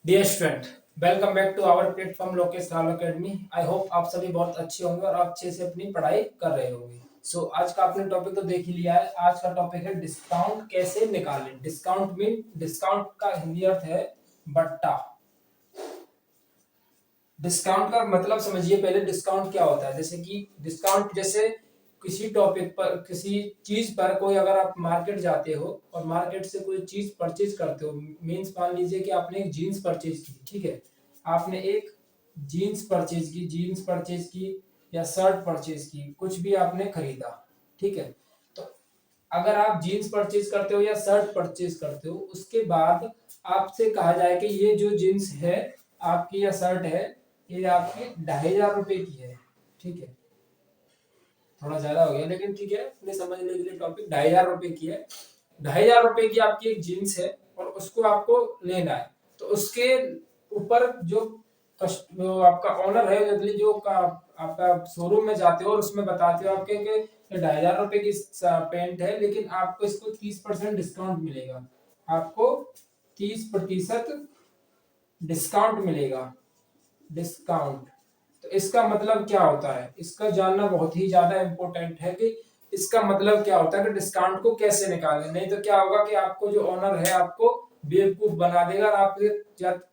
Dear student, welcome back to our platform Lokesh Rao academy. I hope आप सभी बहुत अच्छे होंगे और आप अच्छे से अपनी पढ़ाई कर रहे होंगे। आज का आपने टॉपिक तो देख ही लिया है। आज का टॉपिक है डिस्काउंट कैसे निकालें। डिस्काउंट का हिंदी अर्थ है बट्टा। डिस्काउंट का मतलब समझिए पहले डिस्काउंट क्या होता है। जैसे कि डिस्काउंट जैसे किसी टॉपिक पर किसी चीज पर कोई अगर आप मार्केट जाते हो और मार्केट से कोई चीज परचेज करते हो, मीन्स मान लीजिए कि आपने एक जीन्स परचेज की, ठीक है। आपने एक जीन्स परचेज की या शर्ट परचेज की, कुछ भी आपने खरीदा, ठीक है। तो अगर आप जीन्स परचेज करते हो या शर्ट परचेज करते हो, उसके बाद आपसे कहा जाए कि ये जो जीन्स है आपकी या शर्ट है, ये आपकी 2500 रुपए की है, ठीक है। थोड़ा ज्यादा हो गया लेकिन ठीक है, अपने समझने के लिए टॉपिक 2500 रुपए की है। 2500 रुपए की आपकी एक जीन्स है और उसको आपको लेना है। तो उसके ऊपर जो आपका ऑनर है, आपका शोरूम में जाते हो और उसमें बताते हो आपके कि 2500 रुपए की पेंट है, लेकिन आपको इसको 30% डिस्काउंट मिलेगा। आपको 30% डिस्काउंट मिलेगा। डिस्काउंट, तो इसका मतलब क्या होता है, इसका जानना बहुत ही ज्यादा इंपॉर्टेंट है कि इसका मतलब क्या होता है कि डिस्काउंट को कैसे निकालें। नहीं तो क्या होगा कि आपको जो ओनर है आपको बेवकूफ बना देगा और आपके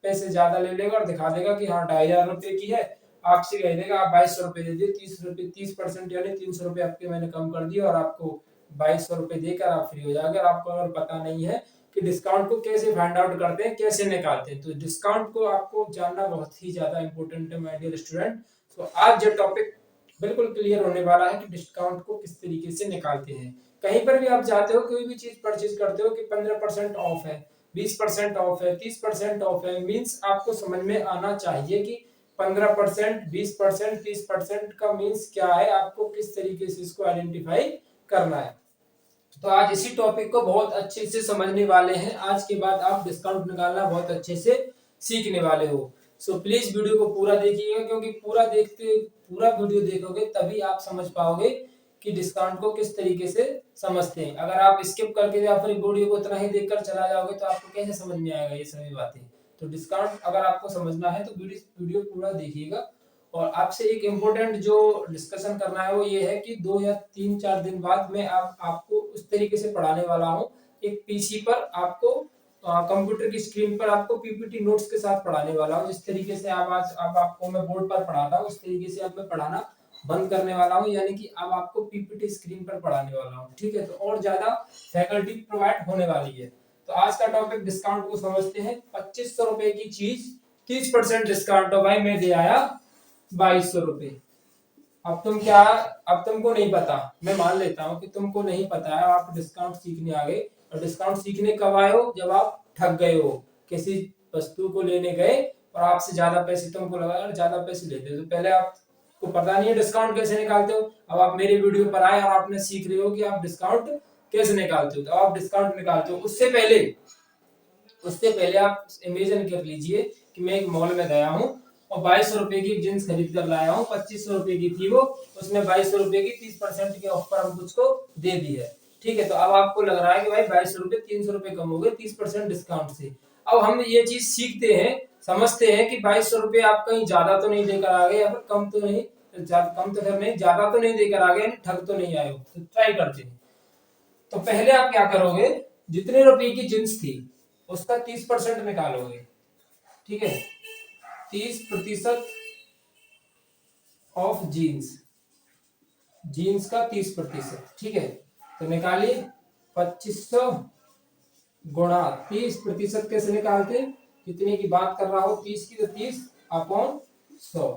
पैसे ज्यादा ले लेगा और दिखा देगा कि हाँ 2500 रुपए की है। आपसे कह देगा आप 2200 रुपए दे दिए, 30% यानी 300 रुपए आपके मैंने कम कर दिए और आपको 2200 रुपए देकर आप फ्री हो जाओगे। और आपको अगर पता नहीं है कि डिस्काउंट को कैसे फाइंड आउट करते हैं, कैसे निकालते हैं, तो डिस्काउंट को आपको जानना बहुत ही ज्यादा इंपॉर्टेंट है माय डियर स्टूडेंट। तो आज जो टॉपिक बिल्कुल क्लियर होने वाला है कि डिस्काउंट को किस तरीके से निकालते हैं। कहीं पर भी आप जाते हो, कोई भी चीज परचेज करते हो कि 15% ऑफ है, 20% ऑफ है, 30% ऑफ है, मीन्स आपको समझ में आना चाहिए कि 15%, 20%, 30% का मीन्स क्या है, आपको किस तरीके से इसको आइडेंटिफाई करना है। तो आज इसी टॉपिक को बहुत अच्छे से समझने वाले हैं। आज के बाद आप डिस्काउंट निकालना बहुत अच्छे से सीखने वाले हो। प्लीज वीडियो को पूरा देखिएगा, क्योंकि पूरा वीडियो देखोगे तभी आप समझ पाओगे कि डिस्काउंट को किस तरीके से समझते हैं। अगर आप स्किप करके या फिर वीडियो को इतना ही देखकर चला जाओगे तो आपको कैसे समझ में आएगा ये सभी बातें। तो डिस्काउंट अगर आपको समझना है तो वीडियो पूरा देखिएगा। और आपसे एक इम्पोर्टेंट जो डिस्कशन करना है वो ये है कि 2 या 3-4 दिन बाद मैं आपको उस तरीके से पढ़ाने वाला हूँ। एक पीसी पर आपको कंप्यूटर की स्क्रीन पर आपको पीपीटी नोट्स के साथ पढ़ाने वाला हूँ। जिस तरीके से अब आपको मैं बोर्ड पर पढ़ाता हूँ उस तरीके से अब मैं पढ़ाना बंद करने वाला हूँ, यानी कि अब आपको पीपीटी स्क्रीन पर पढ़ाने वाला हूँ, ठीक है। तो और ज्यादा फैकल्टी प्रोवाइड होने वाली है। तो आज का टॉपिक डिस्काउंट को समझते हैं। 2500 रुपए की चीज 30% डिस्काउंट, तो भाई मैं दे आया 2200 रुपए। अब तुमको नहीं पता, मैं मान लेता हूँ कि तुमको नहीं पता है, आप डिस्काउंट सीखने आ गए। और डिस्काउंट सीखने कब आए हो, जब आप ठग गए हो, किसी वस्तु को लेने गए और आपसे ज्यादा पैसे तुमको लगा यार ज्यादा पैसे लेते हो, तो पहले आपको पता नहीं है डिस्काउंट कैसे निकालते हो। अब आप मेरे वीडियो पर आए और आपने सीख रहे हो कि आप डिस्काउंट कैसे निकालते हो। तो आप डिस्काउंट निकालते हो, उससे पहले आप इमेजिन कर लीजिए कि मैं एक मॉल में गया हूँ और 2200 रुपए की जींस खरीद कर लाया हूँ। 2500 रुपए की थी वो, उसने 2200 रुपए की 30% के ऑफर हम मुझको दे दी है, ठीक है। तो अब आपको लग रहा है कि भाई 2200 रुपए 300 रुपए कम हो गए 30% डिस्काउंट से। अब हम ये चीज सीखते हैं, समझते हैं कि 2200 रुपए आप कहीं ज्यादा तो नहीं देकर आ गए या फिर कम तो नहीं, कम तो फिर नहीं, ज्यादा तो नहीं देकर आ गए, ठग तो नहीं आए हो। तो ट्राई करते हैं। तो पहले आप क्या करोगे, जितने रुपए की जींस थी उसका 30% निकालोगे, ठीक है। 30% ऑफ जीन्स, जीन्स का 30%, ठीक है। तो निकालिए 2500 गुणा 30% कैसे निकालते, कितने की बात कर रहा हो, 30 की, तो 30/100।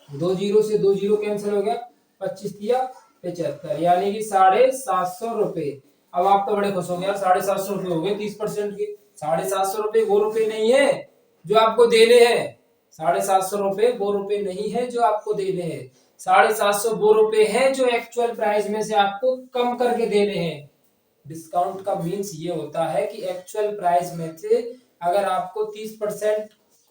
2 जीरो से 2 जीरो कैंसिल हो गया, 25×3 = 75, यानी कि 750 रुपए। अब आप तो बड़े खुश हो गए यार, 750 रुपए हो गए 30% के। 750 रुपए वो रुपए नहीं है जो आपको देने हैं। 750 रुपए वो रुपए नहीं है जो आपको देने हैं। 750 वो रुपए हैं जो एक्चुअल प्राइस में से आपको कम करके देने हैं। डिस्काउंट का मीन्स ये होता है कि एक्चुअल प्राइस में से अगर आपको 30%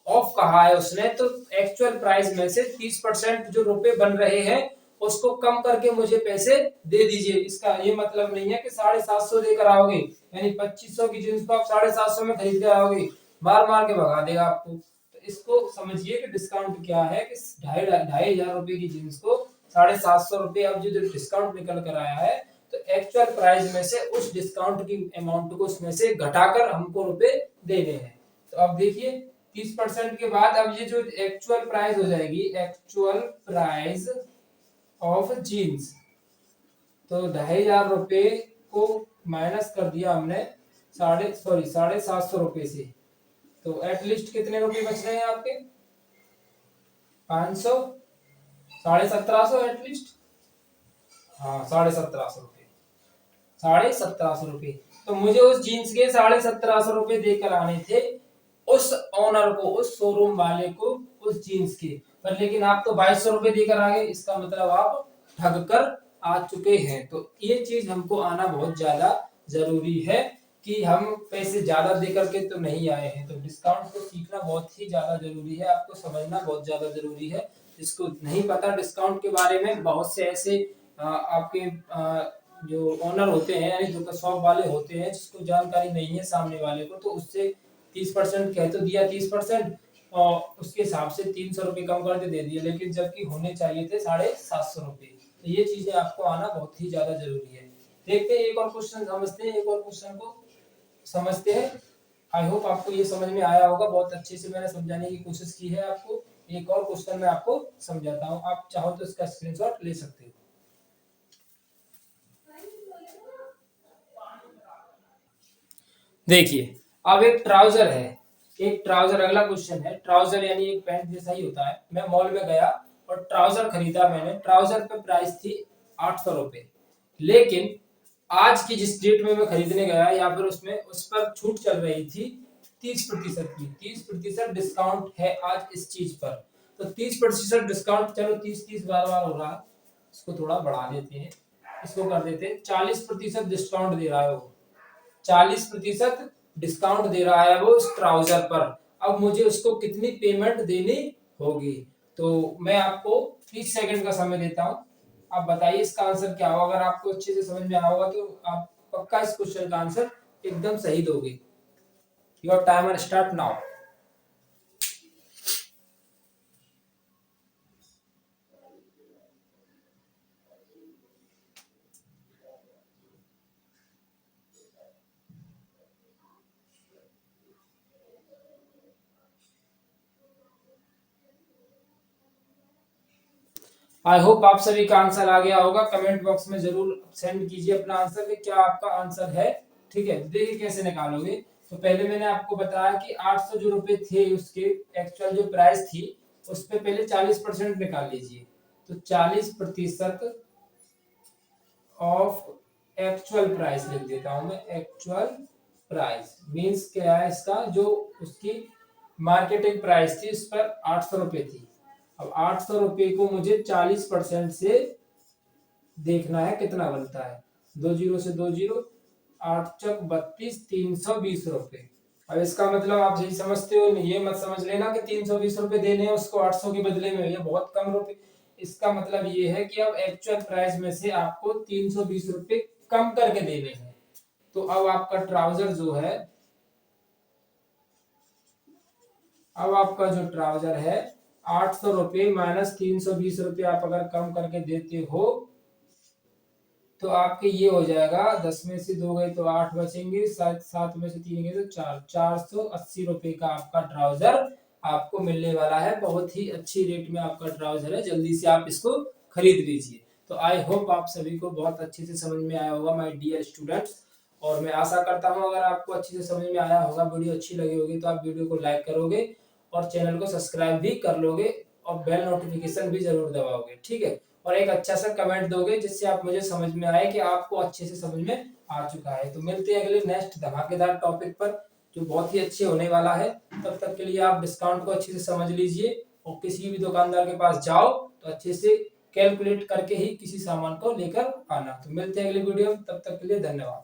ऑफ कहा है उसने, तो एक्चुअल प्राइस में से 30% जो रुपए बन रहे हैं उसको कम करके मुझे पैसे दे दीजिए। इसका ये मतलब नहीं है कि 750 देकर आओगे, यानी 2500 की जींस को आप 750 में खरीद कर आओगे। मार मार के भगा देगा आपको। तो इसको समझिए कि डिस्काउंट क्या है, कि 2,500 रुपए की जीन्स को 750 रुपए अब जो डिस्काउंट निकल कर आया है, तो एक्चुअल प्राइस में से उस डिस्काउंट की अमाउंट को उसमें से घटाकर हमको रुपए देने हैं। तो अब देखिए 30% के बाद अब ये जो एक्चुअल प्राइस हो जाएगी, एक्चुअल प्राइस ऑफ जीन्स, तो 2,500 रुपए को माइनस कर दिया हमने 750 रुपए से, तो एटलीस्ट कितने रुपए बच रहे हैं आपके? 500, 1750 एटलीस्ट, हाँ 1750 रुपए, 1750 रुपए। तो मुझे उस जीन्स के 1750 रुपए देकर आने थे उस ओनर को, उस शोरूम वाले को, उस जीन्स के, पर लेकिन आप तो 2200 रुपए देकर आ गए, इसका मतलब आप ठग कर आ चुके हैं। तो ये चीज हमको आना बहुत ज्यादा जरूरी है कि हम पैसे ज्यादा देकर के तो नहीं आए हैं। तो डिस्काउंट को सीखना बहुत ही ज्यादा जरूरी है, आपको समझना बहुत ज्यादा जरूरी है। जिसको नहीं पता डिस्काउंट के बारे में, बहुत से ऐसे आपके जो ओनर होते हैं यानी जो शॉप वाले होते हैं जिसको जानकारी नहीं है सामने वाले को, तो उससे 30% कह तो दिया 30%, और उसके हिसाब से 300 रुपये कम करके दे दिए, लेकिन जबकि होने चाहिए थे 750 रुपये। तो ये चीजें आपको आना बहुत ही ज्यादा जरूरी है। देखते हैं एक और क्वेश्चन समझते हैं, एक और क्वेश्चन को समझते हैं। आई होप आपको ये समझ में आया होगा, बहुत अच्छे से मैंने समझाने की कोशिश की है आपको। एक और क्वेश्चन मैं आपको समझाता हूँ, आप चाहो तो इसका स्क्रीनशॉट ले सकते हो। देखिए अब एक ट्राउजर है, एक ट्राउजर, अगला क्वेश्चन है ट्राउजर यानी एक पैंट जैसा ही होता है। मैं मॉल में गया और ट्राउजर खरीदा मैंने, ट्राउजर पे प्राइस थी 800 रुपए, लेकिन आज की जिस डेट में मैं खरीदने गया या फिर उसमें उस पर छूट चल रही थी 30% की, 30% डिस्काउंट है आज इस चीज पर। तो 30% डिस्काउंट, चलो 30 बार बार हो रहा है, इसको थोड़ा बढ़ा देते हैं, इसको कर देते हैं 40% डिस्काउंट दे रहा है वो, 40% डिस्काउंट दे रहा है वो उस ट्राउजर पर। अब मुझे उसको कितनी पेमेंट देनी होगी? तो मैं आपको 30 सेकंड का समय देता हूं, आप बताइए इसका आंसर क्या होगा। अगर आपको अच्छे से समझ में आया होगा तो आप पक्का इस क्वेश्चन का आंसर एकदम सही दोगे। Your timer start now. I hope आप सभी का आंसर आ गया होगा। कमेंट बॉक्स में जरूर सेंड कीजिए अपना आंसर कि क्या आपका आंसर है। ठीक है, देखिए कैसे निकालोगे। तो पहले मैंने आपको बताया कि 800 जो रुपए थे उसके एक्चुअल जो प्राइस थी उस पे पहले 40% निकाल लीजिए। तो 40% ऑफ एक्चुअल प्राइस लिख देता हूं मैं। एक्चुअल प्राइस मींस क्या है, इसका जो उसकी मार्केटिंग प्राइस थी उस पर 800 रुपए थी। अब 800 रुपए को मुझे 40% से देखना है कितना बनता है। 2 जीरो से 2 जीरो, 8 चक 32, 320 रुपए। अब इसका मतलब आप यही समझते हो, ये मत समझ लेना कि 320 रुपए देने हैं उसको 800 के बदले में, ये बहुत कम रुपए। इसका मतलब ये है कि अब एक्चुअल प्राइस में से आपको 320 रुपए कम करके देने हैं। तो अब आपका ट्राउजर जो है, अब आपका जो ट्राउजर है 800 रुपये माइनस 320 रुपये आप अगर कम करके देते हो तो आपके ये हो जाएगा, 10 में से 2 गए तो 8 बचेंगे, 7 में से 3 गए तो 4, 480 रुपये का आपका ट्राउजर आपको मिलने वाला है। बहुत ही अच्छी रेट में आपका ट्राउजर है, जल्दी से आप इसको खरीद लीजिए। तो आई होप आप सभी को बहुत अच्छे से समझ में आया होगा माय डियर स्टूडेंट्स, और मैं आशा करता हूँ अगर आपको अच्छे से समझ में आया होगा, वीडियो अच्छी लगी होगी तो आप वीडियो को लाइक करोगे और चैनल को सब्सक्राइब भी कर लोगे और बेल नोटिफिकेशन भी जरूर दबाओगे। ठीक है, और एक अच्छा सा कमेंट दोगे जिससे आप मुझे समझ में आए कि आपको अच्छे से समझ में आ चुका है। तो मिलते हैं अगले नेक्स्ट धमाकेदार टॉपिक पर जो बहुत ही अच्छे होने वाला है। तब तक के लिए आप डिस्काउंट को अच्छे से समझ लीजिए और किसी भी दुकानदार के पास जाओ तो अच्छे से कैलकुलेट करके ही किसी सामान को लेकर आना। तो मिलते हैं अगले वीडियो में, तब तक के लिए धन्यवाद।